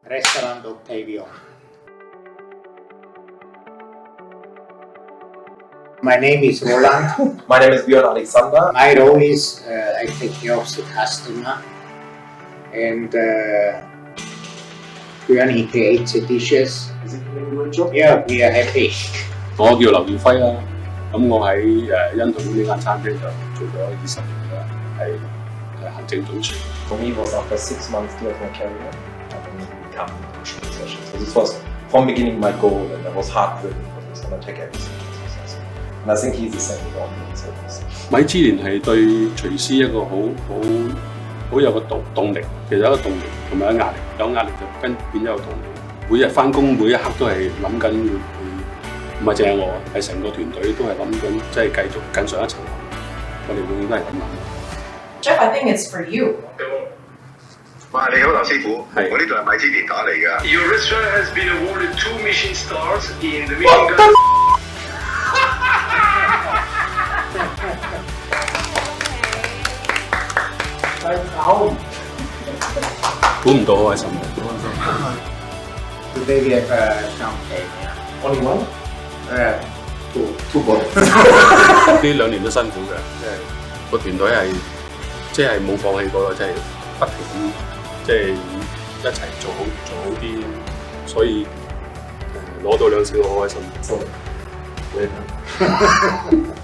Restaurant Octavium. My name is Roland. My name is Björn Alexander. My role is I take care of the customer, and Björn he creates the dishes. Is it doing a good job? Yeah, we are happy. 我叫劉耀輝啦，咁我喺欣塘呢間餐廳就做咗20年啦，係行政總廚。For me, it was after 6 months of my career, I then become professional. So this was from beginning my goal, and I was hard driven for this, and I take everything as successful. And I think he's the same with all the service. 米芝蓮係對廚師一個好有個動力，其實有一個動力同埋有壓力，有壓力就變咗有動力。每日翻工每一刻都係諗緊會。唔係淨係我，係成個團隊都係諗緊，即係繼續更上一層樓。我哋永遠都係咁諗。Jeff, I think it's for you. 哇！你好，劉師傅，我呢度係米芝蓮打嚟㗎。Your restaurant has been awarded 2 Michelin stars in the Michelin. Home. 估唔到好開心。Today we have champagne. Only one? Two bottles. 呢2年都辛苦嘅，即係個團隊係冇放棄過咯，即係不停咁即係一齊做好啲，所以攞到2勝我好開心。So, welcome.